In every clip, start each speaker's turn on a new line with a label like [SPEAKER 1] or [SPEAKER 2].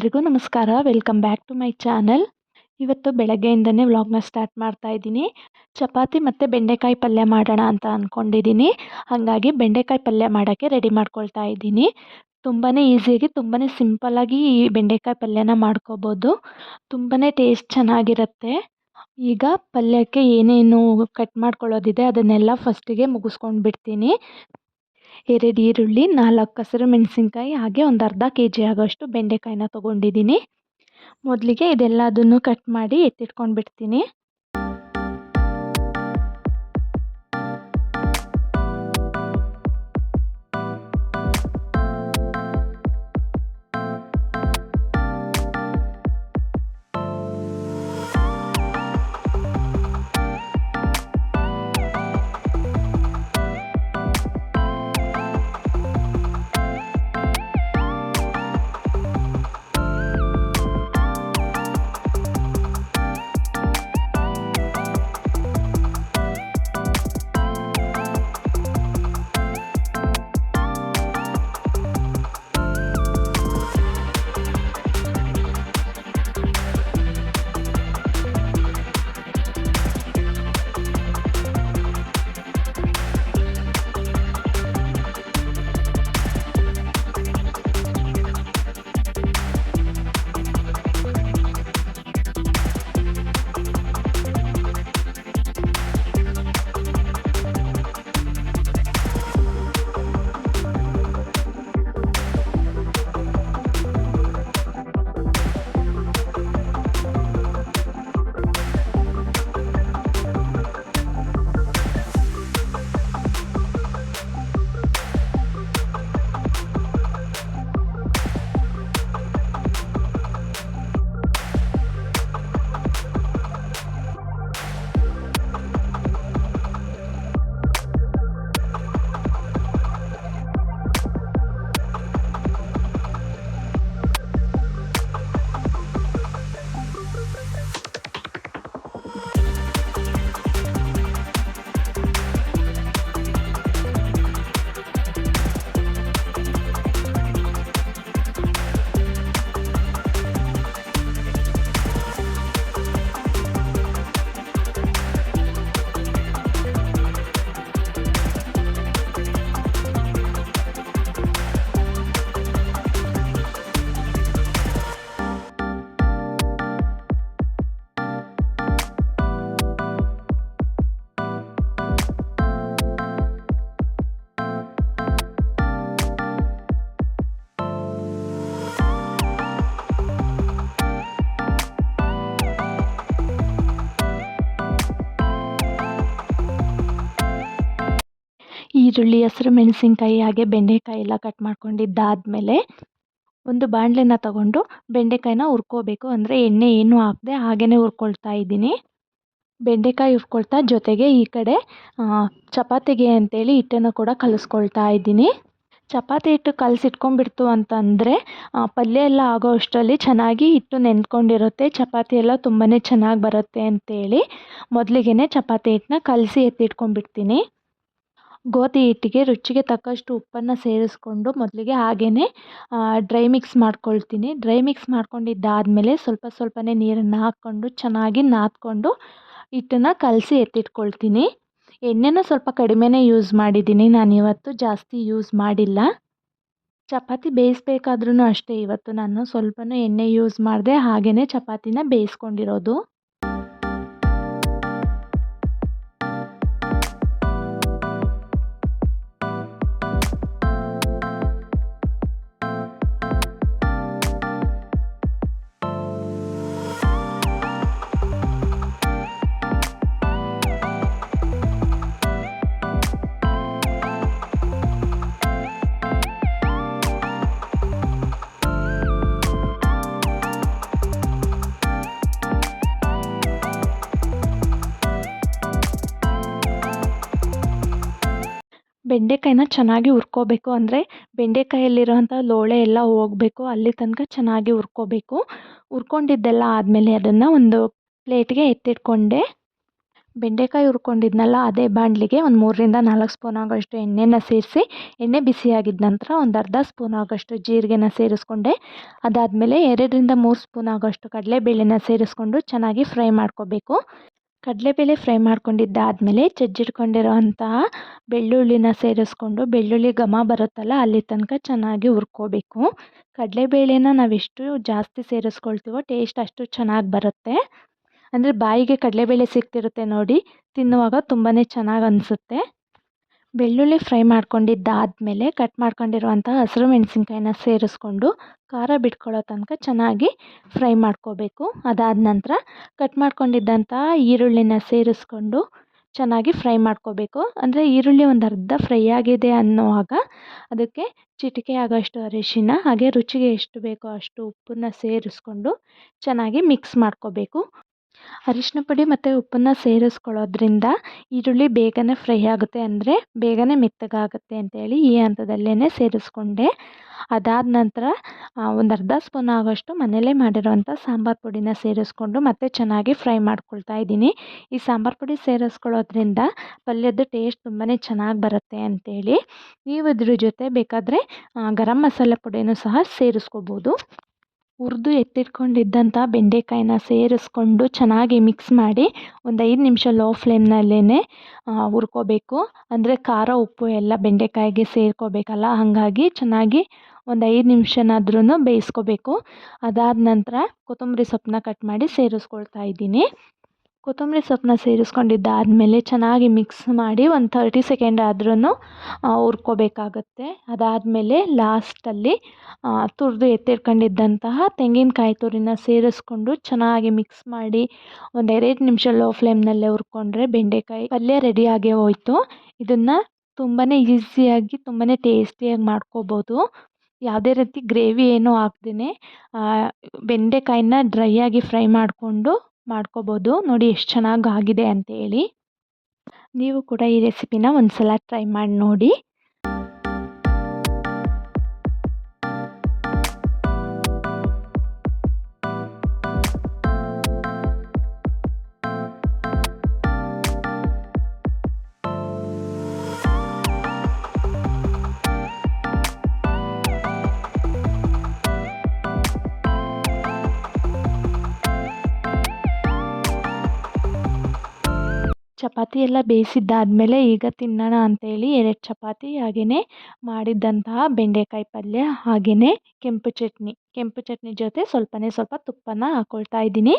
[SPEAKER 1] ಎಲ್ರಿಗೂ ನಮಸ್ಕಾರ. Welcome back to my channel. ಇವತ್ತು ಬೆಳಗ್ಗೆಯಿಂದನೇ ವ್ಲಾಗ್ನ ಸ್ಟಾರ್ಟ್ ಮಾಡ್ತಾ ಇದ್ದೀನಿ. ಚಪಾತಿ ಮತ್ತು ಬೆಂಡೆಕಾಯಿ ಪಲ್ಯ ಮಾಡೋಣ ಅಂತ ಅಂದ್ಕೊಂಡಿದ್ದೀನಿ. ಹಾಗಾಗಿ ಬೆಂಡೆಕಾಯಿ ಪಲ್ಯ ಮಾಡೋಕ್ಕೆ ರೆಡಿ ಮಾಡ್ಕೊಳ್ತಾ ಇದ್ದೀನಿ. ತುಂಬಾ ಈಸಿಯಾಗಿ ತುಂಬಾ ಸಿಂಪಲ್ಲಾಗಿ ಈ ಬೆಂಡೆಕಾಯಿ ಪಲ್ಯನ ಮಾಡ್ಕೋಬೋದು. ತುಂಬಾ ಟೇಸ್ಟ್ ಚೆನ್ನಾಗಿರುತ್ತೆ. ಈಗ ಪಲ್ಯಕ್ಕೆ ಏನೇನು ಕಟ್ ಮಾಡ್ಕೊಳ್ಳೋದಿದೆ ಅದನ್ನೆಲ್ಲ ಫಸ್ಟಿಗೆ ಮುಗಿಸ್ಕೊಂಡು ಬಿಡ್ತೀನಿ. 2 ಈರುಳ್ಳಿ, 4 ಹಸಿರು ಮೆಣಸಿನ್ಕಾಯಿ, ಹಾಗೆ ಒಂದು ಅರ್ಧ kg ಆಗೋಷ್ಟು ಬೆಂಡೆಕಾಯಿನ ತೊಗೊಂಡಿದ್ದೀನಿ. ಮೊದಲಿಗೆ ಇದೆಲ್ಲದನ್ನು ಕಟ್ ಮಾಡಿ ಎತ್ತಿಟ್ಕೊಂಡು ಬಿಡ್ತೀನಿ. ಈರುಳ್ಳಿ, ಹಸಿರು ಮೆಣಸಿನ್ಕಾಯಿ ಹಾಗೆ ಬೆಂಡೆಕಾಯಿ ಎಲ್ಲ ಕಟ್ ಮಾಡ್ಕೊಂಡಿದ್ದಾದಮೇಲೆ ಒಂದು ಬಾಣಲೆನ ತಗೊಂಡು ಬೆಂಡೆಕಾಯಿನ ಹುರ್ಕೋಬೇಕು. ಅಂದರೆ ಎಣ್ಣೆ ಏನೂ ಹಾಕದೆ ಹಾಗೇ ಹುರ್ಕೊಳ್ತಾ ಇದ್ದೀನಿ. ಬೆಂಡೆಕಾಯಿ ಹುರ್ಕೊಳ್ತಾ ಜೊತೆಗೆ ಈ ಕಡೆ ಚಪಾತಿಗೆ ಅಂತೇಳಿ ಹಿಟ್ಟನ್ನು ಕೂಡ ಕಲಿಸ್ಕೊಳ್ತಾ ಇದ್ದೀನಿ. ಚಪಾತಿ ಹಿಟ್ಟು ಕಲಸಿಟ್ಕೊಂಡ್ಬಿಡ್ತು ಅಂತಂದರೆ ಪಲ್ಯ ಎಲ್ಲ ಆಗೋ ಅಷ್ಟರಲ್ಲಿ ಚೆನ್ನಾಗಿ ಹಿಟ್ಟು ನೆಂದ್ಕೊಂಡಿರುತ್ತೆ. ಚಪಾತಿ ಎಲ್ಲ ತುಂಬಾ ಚೆನ್ನಾಗಿ ಬರುತ್ತೆ ಅಂತೇಳಿ ಮೊದಲಿಗೆ ಚಪಾತಿ ಹಿಟ್ಟನ್ನ ಕಲಸಿ ಎತ್ತಿಟ್ಕೊಂಡ್ಬಿಡ್ತೀನಿ. ಗೋಧಿ ಹಿಟ್ಟಿಗೆ ರುಚಿಗೆ ತಕ್ಕಷ್ಟು ಉಪ್ಪನ್ನು ಸೇರಿಸ್ಕೊಂಡು ಮೊದಲಿಗೆ ಹಾಗೇ ಡ್ರೈ ಮಿಕ್ಸ್ ಮಾಡ್ಕೊಳ್ತೀನಿ. ಡ್ರೈ ಮಿಕ್ಸ್ ಮಾಡ್ಕೊಂಡಿದ್ದಾದಮೇಲೆ ಸ್ವಲ್ಪನೇ ನೀರನ್ನು ಹಾಕ್ಕೊಂಡು ಚೆನ್ನಾಗಿ ನಾದ್ಕೊಂಡು ಹಿಟ್ಟನ್ನು ಕಲಸಿ ಎತ್ತಿಟ್ಕೊಳ್ತೀನಿ. ಎಣ್ಣೆನ ಸ್ವಲ್ಪ ಕಡಿಮೆನೇ ಯೂಸ್ ಮಾಡಿದ್ದೀನಿ ನಾನಿವತ್ತು, ಜಾಸ್ತಿ ಯೂಸ್ ಮಾಡಿಲ್ಲ. ಚಪಾತಿ ಬೇಯಿಸ್ಬೇಕಾದ್ರೂ ಅಷ್ಟೇ, ಇವತ್ತು ನಾನು ಸ್ವಲ್ಪನೂ ಎಣ್ಣೆ ಯೂಸ್ ಮಾಡಿದೆ ಹಾಗೇ ಚಪಾತಿನ ಬೇಯಿಸ್ಕೊಂಡಿರೋದು. ಬೆಂಡೆಕಾಯಿನ ಚೆನ್ನಾಗಿ ಹುರ್ಕೋಬೇಕು. ಅಂದರೆ ಬೆಂಡೆಕಾಯಲ್ಲಿರೋಂಥ ಲೋಳೆ ಎಲ್ಲ ಹೋಗಬೇಕು, ಅಲ್ಲಿ ತನಕ ಚೆನ್ನಾಗಿ ಹುರ್ಕೋಬೇಕು. ಹುರ್ಕೊಂಡಿದ್ದೆಲ್ಲ ಆದಮೇಲೆ ಅದನ್ನು ಒಂದು ಪ್ಲೇಟ್ಗೆ ಎತ್ತಿಟ್ಕೊಂಡೆ. ಬೆಂಡೆಕಾಯಿ ಹುರ್ಕೊಂಡಿದ್ನಲ್ಲ ಅದೇ ಬಾಣಲಿಗೆ ಒಂದು 3ರಿಂದ 4 ಸ್ಪೂನ್ ಆಗೋಷ್ಟು ಎಣ್ಣೆನ ಸೇರಿಸಿ, ಎಣ್ಣೆ ಬಿಸಿಯಾಗಿದ್ದ ನಂತರ ಒಂದು ಅರ್ಧ ಸ್ಪೂನ್ ಆಗೋಷ್ಟು ಜೀರಿಗೆನ ಸೇರಿಸ್ಕೊಂಡೆ. ಅದಾದಮೇಲೆ 2ರಿಂದ 3 ಸ್ಪೂನ್ ಆಗೋಷ್ಟು ಕಡಲೆಬೇಳೆನ ಸೇರಿಸ್ಕೊಂಡು ಚೆನ್ನಾಗಿ ಫ್ರೈ ಮಾಡ್ಕೋಬೇಕು. ಕಡಲೆಬೇಳೆ ಫ್ರೈ ಮಾಡ್ಕೊಂಡಿದ್ದಾದಮೇಲೆ ಜಜ್ಜಿಟ್ಕೊಂಡಿರೋಂತಹ ಬೆಳ್ಳುಳ್ಳಿನ ಸೇರಿಸ್ಕೊಂಡು ಬೆಳ್ಳುಳ್ಳಿ ಘಮ ಬರುತ್ತಲ್ಲ ಅಲ್ಲಿ ತನಕ ಚೆನ್ನಾಗಿ ಹುರ್ಕೋಬೇಕು. ಕಡಲೆಬೇಳೆನ ನಾವೆಷ್ಟು ಜಾಸ್ತಿ ಸೇರಿಸ್ಕೊಳ್ತೀವೋ ಟೇಸ್ಟ್ ಅಷ್ಟು ಚೆನ್ನಾಗಿ ಬರುತ್ತೆ. ಅಂದರೆ ಬಾಯಿಗೆ ಕಡಲೆಬೇಳೆ ಸಿಗ್ತಿರುತ್ತೆ ನೋಡಿ, ತಿನ್ನುವಾಗ ತುಂಬಾ ಚೆನ್ನಾಗಿ ಅನಿಸುತ್ತೆ. ಬೆಳ್ಳುಳ್ಳಿ ಫ್ರೈ ಮಾಡ್ಕೊಂಡಿದ್ದಾದಮೇಲೆ ಕಟ್ ಮಾಡ್ಕೊಂಡಿರುವಂಥ ಹಸಿರು ಮೆಣಸಿನ್ಕಾಯಿನ ಸೇರಿಸ್ಕೊಂಡು ಖಾರ ಬಿಟ್ಕೊಳ್ಳೋ ತನಕ ಚೆನ್ನಾಗಿ ಫ್ರೈ ಮಾಡ್ಕೋಬೇಕು. ಅದಾದ ನಂತರ ಕಟ್ ಮಾಡ್ಕೊಂಡಿದ್ದಂಥ ಈರುಳ್ಳಿನ ಸೇರಿಸ್ಕೊಂಡು ಚೆನ್ನಾಗಿ ಫ್ರೈ ಮಾಡ್ಕೋಬೇಕು. ಅಂದರೆ ಈರುಳ್ಳಿ ಒಂದು ಅರ್ಧ ಫ್ರೈ ಆಗಿದೆ ಅನ್ನುವಾಗ ಅದಕ್ಕೆ ಚಿಟಿಕೆ ಆಗೋಷ್ಟು ಅರಿಶಿನ ಹಾಗೆ ರುಚಿಗೆ ಎಷ್ಟು ಬೇಕೋ ಅಷ್ಟು ಉಪ್ಪನ್ನು ಸೇರಿಸ್ಕೊಂಡು ಚೆನ್ನಾಗಿ ಮಿಕ್ಸ್ ಮಾಡ್ಕೋಬೇಕು. ಅರಿಶಿನ ಪುಡಿ ಮತ್ತು ಉಪ್ಪನ್ನು ಸೇರಿಸ್ಕೊಳ್ಳೋದ್ರಿಂದ ಈರುಳ್ಳಿ ಬೇಗನೆ ಫ್ರೈ ಆಗುತ್ತೆ, ಅಂದರೆ ಬೇಗನೆ ಮೆತ್ತಗಾಗುತ್ತೆ ಅಂತೇಳಿ ಈ ಹಂತದಲ್ಲೇ ಸೇರಿಸ್ಕೊಂಡೆ. ಅದಾದ ನಂತರ ಒಂದು ಅರ್ಧ ಸ್ಪೂನ್ ಆಗೋಷ್ಟು ಮನೆಯಲ್ಲೇ ಮಾಡಿರೋವಂಥ ಸಾಂಬಾರು ಪುಡಿನ ಸೇರಿಸ್ಕೊಂಡು ಮತ್ತೆ ಚೆನ್ನಾಗಿ ಫ್ರೈ ಮಾಡ್ಕೊಳ್ತಾ ಇದ್ದೀನಿ. ಈ ಸಾಂಬಾರು ಪುಡಿ ಸೇರಿಸ್ಕೊಳ್ಳೋದ್ರಿಂದ ಪಲ್ಯದ ಟೇಸ್ಟ್ ತುಂಬಾ ಚೆನ್ನಾಗಿ ಬರುತ್ತೆ ಅಂತೇಳಿ. ನೀವು ಇದ್ರ ಜೊತೆ ಬೇಕಾದರೆ ಗರಂ ಮಸಾಲೆ ಪುಡಿನೂ ಸಹ ಸೇರಿಸ್ಕೋಬೋದು. ಹುರಿದು ಎತ್ತಿಟ್ಕೊಂಡಿದ್ದಂಥ ಬೆಂಡೆಕಾಯಿನ ಸೇರಿಸ್ಕೊಂಡು ಚೆನ್ನಾಗಿ ಮಿಕ್ಸ್ ಮಾಡಿ ಒಂದು 5 ನಿಮಿಷ ಲೋ ಫ್ಲೇಮ್ನಲ್ಲೇ ಹುರ್ಕೋಬೇಕು. ಅಂದರೆ ಖಾರ ಉಪ್ಪು ಎಲ್ಲ ಬೆಂಡೆಕಾಯಿಗೆ ಸೇರ್ಕೋಬೇಕಲ್ಲ, ಹಾಗಾಗಿ ಚೆನ್ನಾಗಿ ಒಂದು 5 ನಿಮಿಷನಾದ್ರೂ ಬೇಯಿಸ್ಕೋಬೇಕು. ಅದಾದ ನಂತರ ಕೊತ್ತಂಬರಿ ಸೊಪ್ಪನ್ನ ಕಟ್ ಮಾಡಿ ಸೇರಿಸ್ಕೊಳ್ತಾ ಇದ್ದೀನಿ. ಕೊತ್ತಂಬರಿ ಸೊಪ್ಪನ್ನ ಸೇರಿಸ್ಕೊಂಡಿದ್ದಾದಮೇಲೆ ಚೆನ್ನಾಗಿ ಮಿಕ್ಸ್ ಮಾಡಿ ಒಂದು 30 ಸೆಕೆಂಡ್ ಆದ್ರೂ ಹುರ್ಕೋಬೇಕಾಗತ್ತೆ. ಅದಾದಮೇಲೆ ಲಾಸ್ಟಲ್ಲಿ ತುರಿದು ಎತ್ತಿಟ್ಕೊಂಡಿದ್ದಂತಹ ತೆಂಗಿನಕಾಯಿ ತುರಿನ ಸೇರಿಸ್ಕೊಂಡು ಚೆನ್ನಾಗಿ ಮಿಕ್ಸ್ ಮಾಡಿ ಒಂದು 2 ನಿಮಿಷ ಲೋ ಫ್ಲೇಮ್ನಲ್ಲೇ ಹುರ್ಕೊಂಡ್ರೆ ಬೆಂಡೆಕಾಯಿ ಪಲ್ಯ ರೆಡಿಯಾಗೇ ಹೋಯ್ತು. ಇದನ್ನು ತುಂಬಾ ಈಸಿಯಾಗಿ ತುಂಬಾ ಟೇಸ್ಟಿಯಾಗಿ ಮಾಡ್ಕೋಬೋದು. ಯಾವುದೇ ರೀತಿ ಗ್ರೇವಿ ಏನೂ ಹಾಕ್ದೇ ಬೆಂಡೆಕಾಯಿನ ಡ್ರೈಯಾಗಿ ಫ್ರೈ ಮಾಡಿಕೊಂಡು ಮಾಡ್ಕೋಬೋದು. ನೋಡಿ ಎಷ್ಟು ಚೆನ್ನಾಗಿ ಆಗಿದೆ ಅಂತೇಳಿ. ನೀವು ಕೂಡ ಈ ರೆಸಿಪಿನ ಒಂದು ಸಲ ಟ್ರೈ ಮಾಡಿ ನೋಡಿ. ಚಪಾತಿ ಎಲ್ಲ ಬೇಯಿಸಿದ್ದಾದಮೇಲೆ ಈಗ ತಿನ್ನೋಣ ಅಂತೇಳಿ 2 ಚಪಾತಿ ಹಾಗೆಯೇ ಮಾಡಿದ್ದಂತಹ ಬೆಂಡೆಕಾಯಿ ಪಲ್ಯ ಹಾಗೆಯೇ ಕೆಂಪು ಚಟ್ನಿ ಜೊತೆ ಸ್ವಲ್ಪ ತುಪ್ಪನ ಹಾಕ್ಕೊಳ್ತಾ ಇದ್ದೀನಿ.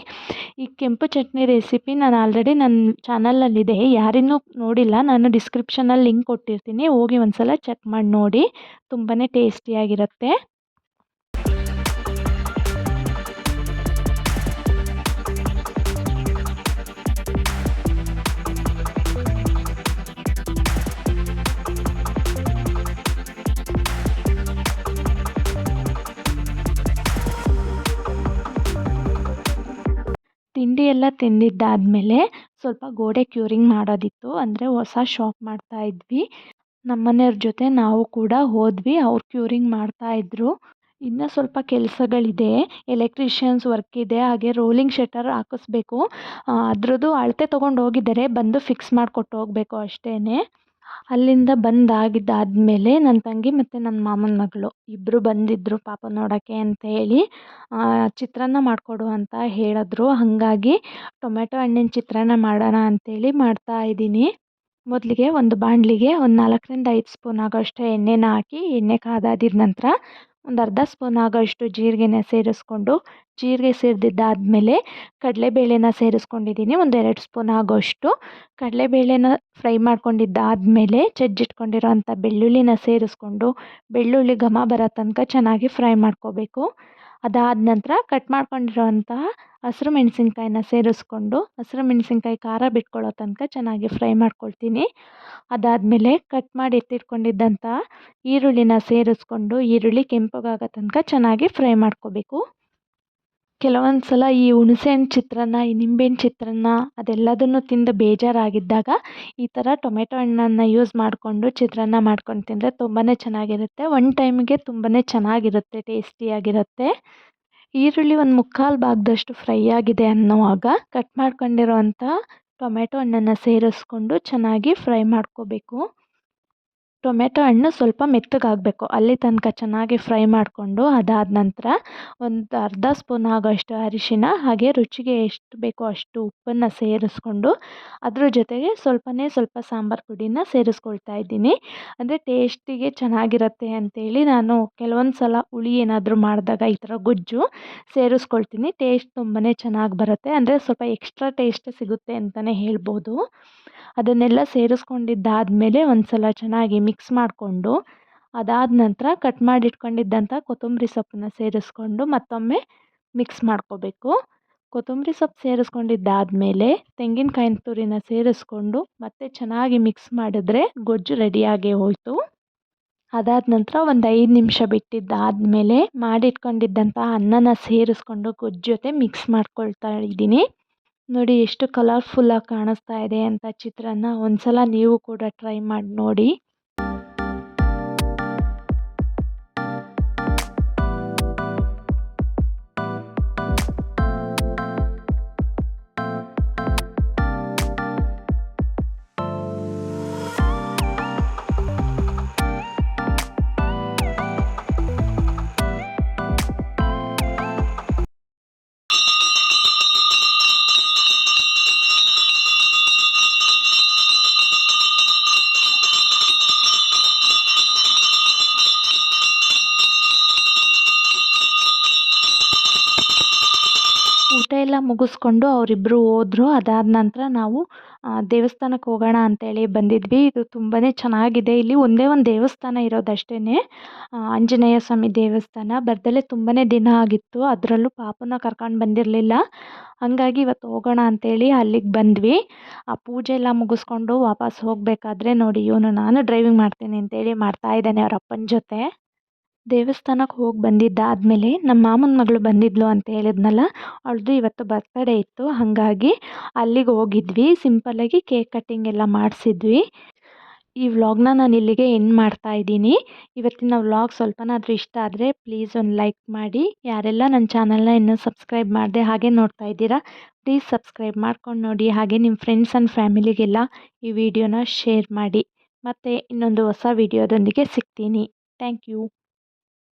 [SPEAKER 1] ಈ ಕೆಂಪು ಚಟ್ನಿ ರೆಸಿಪಿ ನಾನು ಆಲ್ರೆಡಿ ನನ್ನ ಚಾನಲಲ್ಲಿದೆ, ಯಾರಿನ್ನೂ ನೋಡಿಲ್ಲ ನಾನು ಡಿಸ್ಕ್ರಿಪ್ಷನಲ್ಲಿ ಲಿಂಕ್ ಕೊಟ್ಟಿರ್ತೀನಿ, ಹೋಗಿ ಒಂದು ಸಲ ಚೆಕ್ ಮಾಡಿ ನೋಡಿ, ತುಂಬಾ ಟೇಸ್ಟಿಯಾಗಿರುತ್ತೆ. ತಿಂಡಿ ಎಲ್ಲ ತಿಂದಿದ್ದಾದಮೇಲೆ ಸ್ವಲ್ಪ ಗೋಡೆ ಕ್ಯೂರಿಂಗ್ ಮಾಡೋದಿತ್ತು. ಅಂದರೆ ಹೊಸ ಶಾಪ್ ಮಾಡ್ತಾಯಿದ್ವಿ. ನಮ್ಮ ಮನೆಯವ್ರ ಜೊತೆ ನಾವು ಕೂಡ ಹೋದ್ವಿ. ಅವ್ರು ಕ್ಯೂರಿಂಗ್ ಮಾಡ್ತಾಯಿದ್ರು. ಇನ್ನೂ ಸ್ವಲ್ಪ ಕೆಲಸಗಳಿದೆ, ಎಲೆಕ್ಟ್ರಿಷಿಯನ್ಸ್ ವರ್ಕ್ ಇದೆ, ಹಾಗೆ ರೋಲಿಂಗ್ ಶಟರ್ ಹಾಕಿಸ್ಬೇಕು. ಅದ್ರದ್ದು ಅಳತೆ ತೊಗೊಂಡು ಹೋಗಿದ್ದಾರೆ, ಬಂದು ಫಿಕ್ಸ್ ಮಾಡಿಕೊಟ್ಟು ಹೋಗಬೇಕು ಅಷ್ಟೇ. ಅಲ್ಲಿಂದ ಬಂದಾಗಿದ್ದಾದಮೇಲೆ ನನ್ನ ತಂಗಿ ಮತ್ತು ನನ್ನ ಮಾಮನ ಮಗಳು ಇಬ್ಬರು ಬಂದಿದ್ದರು ಪಾಪ ನೋಡೋಕ್ಕೆ ಅಂತ ಹೇಳಿ ಚಿತ್ರಾನ್ನ ಮಾಡಿಕೊಡು ಅಂತ ಹೇಳಿದ್ರು. ಹಾಗಾಗಿ ಟೊಮೆಟೊ ಹಣ್ಣಿನ ಚಿತ್ರಾನ್ನ ಮಾಡೋಣ ಅಂತೇಳಿ ಮಾಡ್ತಾಯಿದ್ದೀನಿ. ಮೊದಲಿಗೆ ಒಂದು ಬಾಣಲಿಗೆ ಒಂದು 4ರಿಂದ 5 ಸ್ಪೂನ್ ಆಗೋಷ್ಟು ಎಣ್ಣೆನ ಹಾಕಿ, ಎಣ್ಣೆ ಕಾದಾದ ನಂತರ ಒಂದು ಅರ್ಧ ಸ್ಪೂನ್ ಆಗೋಷ್ಟು ಜೀರಿಗೆನ ಸೇರಿಸ್ಕೊಂಡು, ಜೀರಿಗೆ ಸೇರಿದ್ದಾದಮೇಲೆ ಕಡಲೆಬೇಳೆನ ಸೇರಿಸ್ಕೊಂಡಿದ್ದೀನಿ ಒಂದು 2 ಸ್ಪೂನ್ ಆಗೋಷ್ಟು. ಕಡಲೆಬೇಳೆನ ಫ್ರೈ ಮಾಡ್ಕೊಂಡಿದ್ದಾದಮೇಲೆ ಜಜ್ಜಿಟ್ಕೊಂಡಿರೋಂಥ ಬೆಳ್ಳುಳ್ಳಿನ ಸೇರಿಸ್ಕೊಂಡು ಬೆಳ್ಳುಳ್ಳಿ ಘಮ ಬರೋ ತನಕ ಚೆನ್ನಾಗಿ ಫ್ರೈ ಮಾಡ್ಕೋಬೇಕು. ಅದಾದ ನಂತರ ಕಟ್ ಮಾಡ್ಕೊಂಡಿರೋಂತಹ ಹಸಿರು ಮೆಣಸಿನ್ಕಾಯಿನ ಸೇರಿಸ್ಕೊಂಡು ಹಸಿರು ಮೆಣಸಿನ್ಕಾಯಿ ಖಾರ ಬಿಟ್ಕೊಳ್ಳೋ ತನಕ ಚೆನ್ನಾಗಿ ಫ್ರೈ ಮಾಡ್ಕೊಳ್ತೀನಿ. ಅದಾದಮೇಲೆ ಕಟ್ ಮಾಡಿ ಎತ್ತಿಟ್ಕೊಂಡಿದ್ದಂಥ ಈರುಳ್ಳಿನ ಸೇರಿಸ್ಕೊಂಡು ಈರುಳ್ಳಿ ಕೆಂಪಗಾಗೋ ತನಕ ಚೆನ್ನಾಗಿ ಫ್ರೈ ಮಾಡ್ಕೋಬೇಕು. ಕೆಲವೊಂದು ಸಲ ಈ ಹುಣಸೆಹಣ್ಣು ಚಿತ್ರಾನ್ನ, ಈ ನಿಂಬೆಹಣ್ಣು ಚಿತ್ರಾನ್ನ ಅದೆಲ್ಲದನ್ನು ತಿಂದು ಬೇಜಾರಾಗಿದ್ದಾಗ ಈ ಥರ ಟೊಮೆಟೊ ಹಣ್ಣನ್ನು ಯೂಸ್ ಮಾಡಿಕೊಂಡು ಚಿತ್ರಾನ್ನ ಮಾಡ್ಕೊಂಡು ತಿಂದರೆ ತುಂಬಾ ಚೆನ್ನಾಗಿರುತ್ತೆ. ಒನ್ ಟೈಮಿಗೆ ತುಂಬಾ ಚೆನ್ನಾಗಿರುತ್ತೆ, ಟೇಸ್ಟಿಯಾಗಿರುತ್ತೆ. ಈರುಳ್ಳಿ ಒಂದು 3/4 ಭಾಗದಷ್ಟು ಫ್ರೈ ಆಗಿದೆ ಅನ್ನುವಾಗ ಕಟ್ ಮಾಡ್ಕೊಂಡಿರೋವಂಥ ಟೊಮೆಟೊ ಹಣ್ಣನ್ನು ಸೇರಿಸ್ಕೊಂಡು ಚೆನ್ನಾಗಿ ಫ್ರೈ ಮಾಡ್ಕೋಬೇಕು. ಟೊಮೆಟೊ ಹಣ್ಣು ಸ್ವಲ್ಪ ಮೆತ್ತಗಾಗಬೇಕು, ಅಲ್ಲಿ ತನಕ ಚೆನ್ನಾಗಿ ಫ್ರೈ ಮಾಡಿಕೊಂಡು ಅದಾದ ನಂತರ ಒಂದು ಅರ್ಧ ಸ್ಪೂನ್ ಆಗೋಷ್ಟು ಅರಿಶಿನ ಹಾಗೆ ರುಚಿಗೆ ಎಷ್ಟು ಬೇಕೋ ಅಷ್ಟು ಉಪ್ಪನ್ನು ಸೇರಿಸ್ಕೊಂಡು ಅದ್ರ ಜೊತೆಗೆ ಸ್ವಲ್ಪ ಸಾಂಬಾರು ಪುಡಿನ ಸೇರಿಸ್ಕೊಳ್ತಾ ಇದ್ದೀನಿ. ಅಂದರೆ ಟೇಸ್ಟಿಗೆ ಚೆನ್ನಾಗಿರುತ್ತೆ ಅಂತೇಳಿ ನಾನು ಕೆಲವೊಂದು ಸಲ ಹುಳಿ ಏನಾದರೂ ಮಾಡಿದಾಗ ಈ ಥರ ಗೊಜ್ಜು ಸೇರಿಸ್ಕೊಳ್ತೀನಿ. ಟೇಸ್ಟ್ ತುಂಬಾ ಚೆನ್ನಾಗಿ ಬರುತ್ತೆ, ಅಂದರೆ ಸ್ವಲ್ಪ ಎಕ್ಸ್ಟ್ರಾ ಟೇಸ್ಟ್ ಸಿಗುತ್ತೆ ಅಂತಲೇ ಹೇಳ್ಬೋದು. ಅದನ್ನೆಲ್ಲ ಸೇರಿಸ್ಕೊಂಡಿದ್ದಾದಮೇಲೆ ಒಂದು ಸಲ ಚೆನ್ನಾಗಿ ಮಿಕ್ಸ್ ಮಾಡಿಕೊಂಡು ಅದಾದ ನಂತರ ಕಟ್ ಮಾಡಿ ಇಟ್ಕೊಂಡಿದ್ದಂಥ ಕೊತ್ತಂಬರಿ ಸೊಪ್ಪನ್ನ ಸೇರಿಸ್ಕೊಂಡು ಮತ್ತೊಮ್ಮೆ ಮಿಕ್ಸ್ ಮಾಡ್ಕೋಬೇಕು. ಕೊತ್ತಂಬರಿ ಸೊಪ್ಪು ಸೇರಿಸ್ಕೊಂಡಿದ್ದಾದಮೇಲೆ ತೆಂಗಿನಕಾಯಿನ ತುರಿನ ಸೇರಿಸ್ಕೊಂಡು ಮತ್ತೆ ಚೆನ್ನಾಗಿ ಮಿಕ್ಸ್ ಮಾಡಿದ್ರೆ ಗೊಜ್ಜು ರೆಡಿಯಾಗೇ ಹೋಯಿತು. ಅದಾದ ನಂತರ ಒಂದು 5 ನಿಮಿಷ ಬಿಟ್ಟಿದ್ದಾದಮೇಲೆ ಮಾಡಿಟ್ಕೊಂಡಿದ್ದಂಥ ಅನ್ನನ ಸೇರಿಸ್ಕೊಂಡು ಗೊಜ್ಜು ಜೊತೆ ಮಿಕ್ಸ್ ಮಾಡ್ಕೊಳ್ತಾ ಇದ್ದೀನಿ. ನೋಡಿ ಎಷ್ಟು ಕಲರ್ಫುಲ್ಲಾಗಿ ಕಾಣಿಸ್ತಾ ಇದೆ ಅಂತ ಚಿತ್ರಾನ್ನ. ಒಂದು ಸಲ ನೀವು ಕೂಡ ಟ್ರೈ ಮಾಡಿ ನೋಡಿ. ಊಟ ಎಲ್ಲ ಮುಗಿಸ್ಕೊಂಡು ಅವರಿಬ್ಬರು ಹೋದ್ರು. ಅದಾದ ನಂತರ ನಾವು ದೇವಸ್ಥಾನಕ್ಕೆ ಹೋಗೋಣ ಅಂತೇಳಿ ಬಂದಿದ್ವಿ. ಇದು ತುಂಬಾ ಚೆನ್ನಾಗಿದೆ. ಇಲ್ಲಿ ಒಂದೇ ಒಂದು ದೇವಸ್ಥಾನ ಇರೋದಷ್ಟೇ, ಆಂಜನೇಯ ಸ್ವಾಮಿ ದೇವಸ್ಥಾನ. ಬರ್ದಲೇ ತುಂಬಾ ದಿನ ಆಗಿತ್ತು, ಅದರಲ್ಲೂ ಪಾಪುನ ಕರ್ಕೊಂಡು ಬಂದಿರಲಿಲ್ಲ. ಹಾಗಾಗಿ ಇವತ್ತು ಹೋಗೋಣ ಅಂತೇಳಿ ಅಲ್ಲಿಗೆ ಬಂದ್ವಿ. ಆ ಪೂಜೆ ಎಲ್ಲ ಮುಗಿಸ್ಕೊಂಡು ವಾಪಸ್ ಹೋಗಬೇಕಾದ್ರೆ ನೋಡಿ ಇವನು ನಾನು ಡ್ರೈವಿಂಗ್ ಮಾಡ್ತೀನಿ ಅಂತೇಳಿ ಮಾಡ್ತಾ ಇದ್ದಾನೆ ಅವ್ರ ಅಪ್ಪನ ಜೊತೆ. ದೇವಸ್ಥಾನಕ್ಕೆ ಹೋಗಿ ಬಂದಿದ್ದಾದಮೇಲೆ ನಮ್ಮ ಮಾಮನ ಮಗಳು ಬಂದಿದ್ಲು ಅಂತ ಹೇಳಿದ್ನಲ್ಲ, ಅವಳದು ಇವತ್ತು ಬರ್ತಡೇ ಇತ್ತು. ಹಾಗಾಗಿ ಅಲ್ಲಿಗೆ ಹೋಗಿದ್ವಿ. ಸಿಂಪಲ್ಲಾಗಿ ಕೇಕ್ ಕಟ್ಟಿಂಗ್ ಎಲ್ಲ ಮಾಡಿಸಿದ್ವಿ. ಈ ವ್ಲಾಗ್ನ ನಾನು ಇಲ್ಲಿಗೆ ಎಂಡ್ ಮಾಡ್ತಾ ಇದ್ದೀನಿ. ಇವತ್ತಿನ ವ್ಲಾಗ್ ಸ್ವಲ್ಪನಾದರೂ ಇಷ್ಟ ಆದರೆ ಪ್ಲೀಸ್ ಒಂದು ಲೈಕ್ ಮಾಡಿ. ಯಾರೆಲ್ಲ ನನ್ನ ಚಾನಲ್ನ ಇನ್ನೂ ಸಬ್ಸ್ಕ್ರೈಬ್ ಮಾಡದೆ ಹಾಗೆ ನೋಡ್ತಾ ಇದ್ದೀರಾ, ಪ್ಲೀಸ್ ಸಬ್ಸ್ಕ್ರೈಬ್ ಮಾಡ್ಕೊಂಡು ನೋಡಿ. ಹಾಗೆ ನಿಮ್ಮ ಫ್ರೆಂಡ್ಸ್ ಆ್ಯಂಡ್ ಫ್ಯಾಮಿಲಿಗೆಲ್ಲ ಈ ವಿಡಿಯೋನ ಶೇರ್ ಮಾಡಿ. ಮತ್ತು ಇನ್ನೊಂದು ಹೊಸ ವಿಡಿಯೋದೊಂದಿಗೆ ಸಿಗ್ತೀನಿ. Thank you.